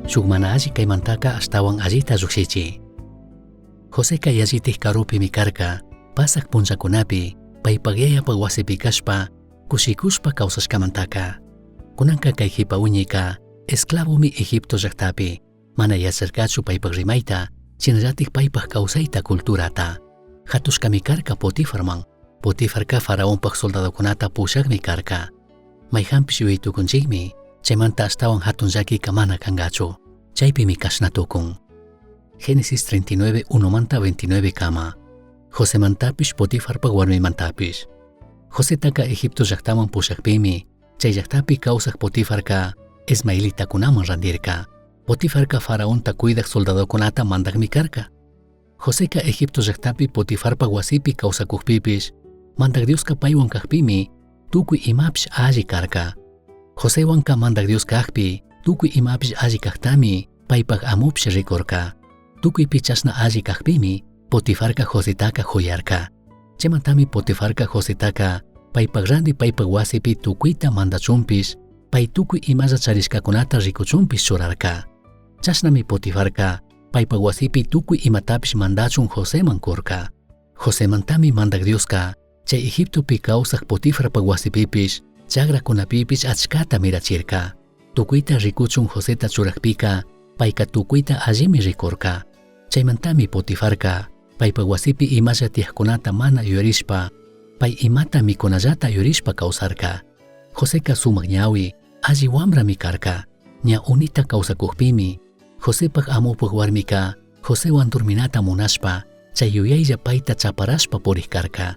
shuk mana alli kaymantaka astawan allita llukshichi. Joseqa yallitij karupimi karka, pasak punchakunapi, paypak yayapak wasipi kashpa, kushikushpa kawsashkamantaka. Kunanka kay hipa uñiyka, esclavumi Egipto llaqtapi, mana yacharkachu paypak rimayta, chinallatik paypak kawsayta kulturata. Hatushkami karka Potifarman, Potifarka faraonpak soldadokunata pushakmi karka. Mayhampish yuyaytukunchikmi, chaymanta astawan hatun llakiyka mana kangachu, chaypimi kashnatukun. Génesis 39, 1-29 kama. Josemantapish Potifarpak warmimantapish. Josetaka Egipto llaqtaman pushakpimi, chay llaqtapi kawsaq Potifarka, Ismaelitakunaman randirka. Potifarka faraonta cuidak soldadokunata mandaqmi karka. Joseqa Egipto llaqtapi Potifarpak wasipi kawsakuqpipish, mandaq Dioska paywan kaqpimi, tukuy imapish alli karka. Josewanka mandaq Dios kaqpi, tukuy imapish alli kaqtami, paypak amupish rikurka. Tukuypi chashna alli kaqpimi, Potifarka Josetaka huyarka. Chaymantami Potifarka Josetaka, paypak randi paypak wasipi tukuyta mandachunpish, pay tukuy imalla charishkakunata rikuchunpish churarka. Chashnami Potifarka, paypak wasipi tukuy imatapish mandachun Joseman kurka. Josemantami mandaq Dioska, chay Egiptopi kawsaq Potifarpak wasipipish, chagrakunapipish achkata mirachirka. Tukuyta rikuchun Joseta churakpika, payka tukuyta allimi rikurka. Chaymantami Potifarka, paypak wasipi imalla tiyaqkunata mana yuyarishpa, pay imata mikunallata yurishpa kawsarka. Joseqa sumaq ñawi, alli wamrami karka. Ña unita kawsakuqpimi, Josepak amupak warmika, Josewan durminata munashpa, chay yuyaylla payta chaparashpa puriq karka.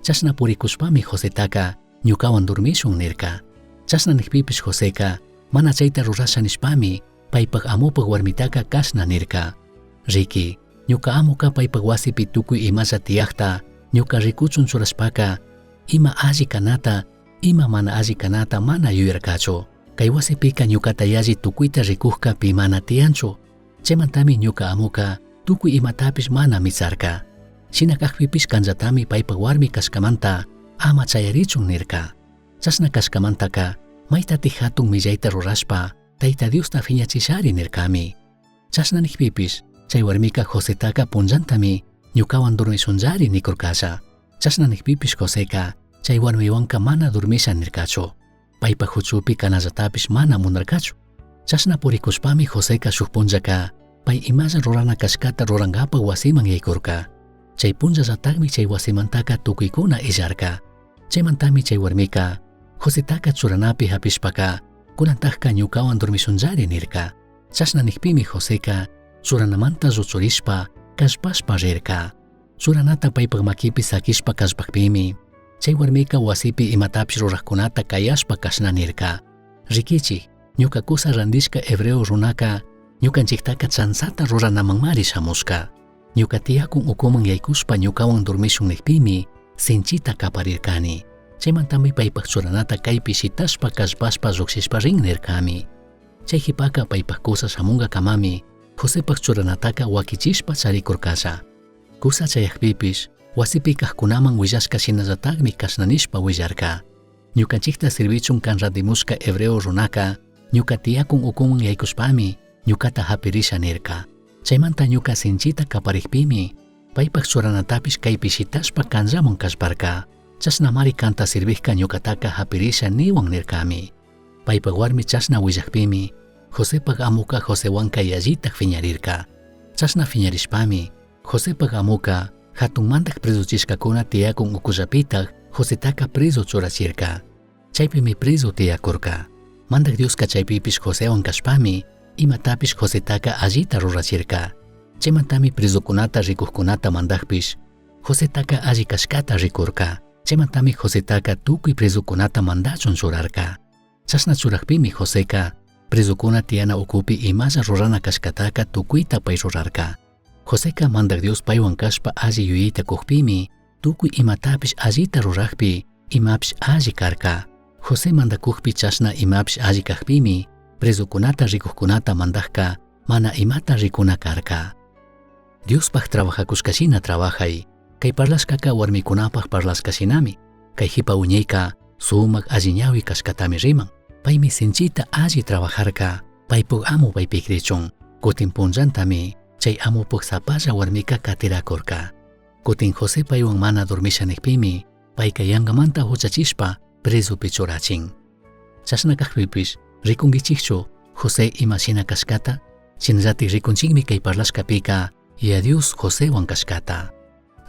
Chashna purikushpami Josetaka, ñukawan durmishun nirka. Chashna niqpipish Joseqa, mana chayta rurasha nishpami, paypak amupak warmitaka kashna nirka. Riki, ñuka amuka paypak wasipi tukuy imalla tiyaqta, ñuka rikuchun churashpaka, ima alli kanata, ima mana alli kanata mana yuyarkachu. Kay wasipika ñukata yalli tukuyta rikuqka pi mana tiyanchu. Chaymantami ñuka amuka, tukuy imatapish mana misarka. Shina kaqpipish kanllatami paypak warmi kashkamanta, ama chayarichun nirka. Chashna kashkamantaka, maytatik hatun millayta rurashpa, Tayta Diosta phiñachishari nirkami. Chashna niqpipish, chay warmika Josetaka punllantami, ñukawan durmishunllari nikurkasha. Chashna niqpipish Joseqa, chay warmiwanka mana durmisha nirkachu. Paypak huchupi kanallatapish mana munarkachu. Chashna purikushpami Joseqa shuk punllaka, pay imalla rurana kashkata rurangapak wasiman yaykurka. Chay punllallatakmi chay wasimantaka tukuykuna illarka. Chaymantami chay warmika, Josetaka churanapi hapishpaka, kunantajka ñukawan durmishunllari nirka. Chashna niqpimi Joseqa, churanamanta lluchurishpa, kashpashpa rirka. Churanata paypak makipi sakishpa kashpakpimi, chay warmika wasipi imatapish ruraqkunata kayashpa kashna nirka. Rikichik, ñuka kusa randishka hebreo runaka, ñukanchiktaka chansata ruranamanmari shamushka. Ñuka tiyakun ukuman yaykushpa ñukawan durmishun niqpimi, sinchita kaparirkani. Chaymantami paypak churanata kaypi shitashpa kashpashpa lluqshishpa rin nirkami. Chay hipaka paypak kusa shamunga kamami, Josepak churanataka wakichishpa charikurkasha. Kusa chayaqpipish, wasipi kaqkunaman willashka shinallatakmi kashnanishpa willarka. Ñukanchikta servichun kan radimushka hebreo runaka, ñuka tiyakun ukuman yaykushpami, ñukata hapirisha nirka. Chaymanta ñuka sinchita kapariqpimi, paypak churanatapish kaypi shitashpa kanllaman kashparka. Chashna mari kanta sirviqka ñukataka hapirisha niwan nirkami. Paypak warmi chashna willaqpimi, Josepak amuka Josewanka yallitak phiñarirka. Chashna phiñarishpami, Josepak amuka, hatunmantak presuchishkakuna tiyakun ukullapitak, Josetaka preso churachirka. Chaypimi preso tiyakurka. Mandak Dioska chaypipish Josewan kashpami, imatapish Josetaka allita rurachirka. Chaymantami presokunata rikuqkunata mandaqpish, Josetaka alli kashkata rikurka. Chaymantami Josetaka tukuy presokunata mandachun churarka. Chashna churaqpimi Joseqa, presokuna tiyana ukupi imalla rurana kashkataka tukuyta pay rurarka. Joseqa mandak Dios paywan kashpa alli yuyayta kuqpimi, tukuy imatapish allita ruraqpi, imapish alli karka. Jose mandakuqpi chashna imapish alli kaqpimi, presokunata rikuqkunata mandaqka, mana imata rikuna karka. Diospaq trabajakushkashina trabajay, kay parlashkaka warmikunapaq parlashkashinami, kay hipa uñayka, sumaq alli ñawi kashkatami riman. Paymi sinchita alli trabajarka, Paypuk amo paypikrichun. Kutin punllantami chay amupuk sapalla warmika katirakurka. Kutin José paywan mana dormishanikpimi payka yangamanta huchachishpa presupi churachin. Chashna kaqpipish rikunkichikchu José imashina kashkata, shinallatik rikunchikmi kay parlashkapika Yadius Joséwan kashkata.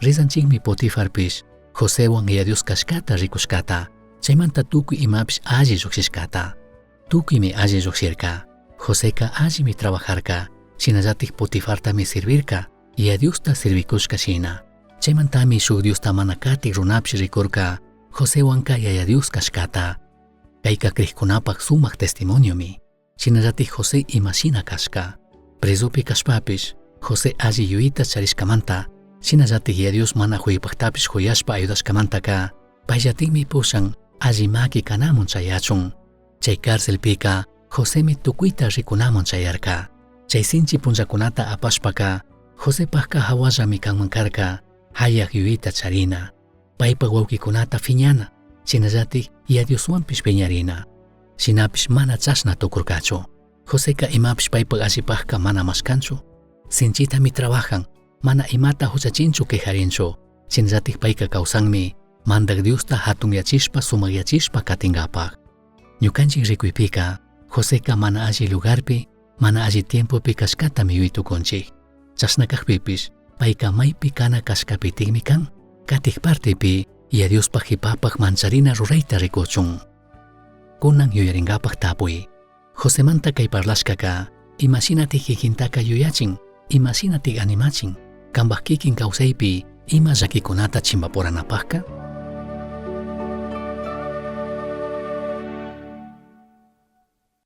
Rizanchikmi Potifarpish Joséwan Yadius kashkata rikushkata, chaymanta tukuy imapish alli lluqsishkata. Tukuymi alli lluqsirka, Joséka allimi trabajarka, shinallatik Potifartami servirka Yadiusta servikushka shina. Chaymantami shuk Diosta mana katik runapish rikurka Joséwanka Yadius kashkata. Kayka krikkunapak sumak testimoniomi. Shinallatik José imashina kashka. Presupi kashpapish José alli yuyita charishkamanta, shinallatik Yadius mana huypaktapish huyashpa ayudashkamantaka, payllatikmi pushan alli maki kanamun chayachun. Chay cárcelpika Josémi tukuyta rikunamun chayarka. Chay sinchi punllakunata apashpaka Josépakka hawallami kanman karka hayak yuyita charina. Paypak wawkikunata fiñana, shinallatik Yadiuswanpish peñarina. Shinapish mana chashna tukurkachu. Joséka imapish paypak allipakka mana mashkanchu. Sinchitami trabajan, mana imata huchachinchu quejarinchu. Shinallatik payka kawsanmi mandak Diosta hatunyachishpa sumakyachishpa katingapak. Ñukanchik rikuypika Joséka mana alli lugarpi, mana alli tiempopi kashkatami yuytukunchik. Chashna kaqpipish payka maypi kana kashkapitikmi kan, katik partipi Yadiuspak hipapak mancharina rurayta rikuchun. Kunan yuyaringapak tapuy. Josémanta kay parlashkaka, imashinatik kikintaka yuyachin, imashinatik animachin, kambak kikin kawsaypi ima llakikunata chimbapuranapakka.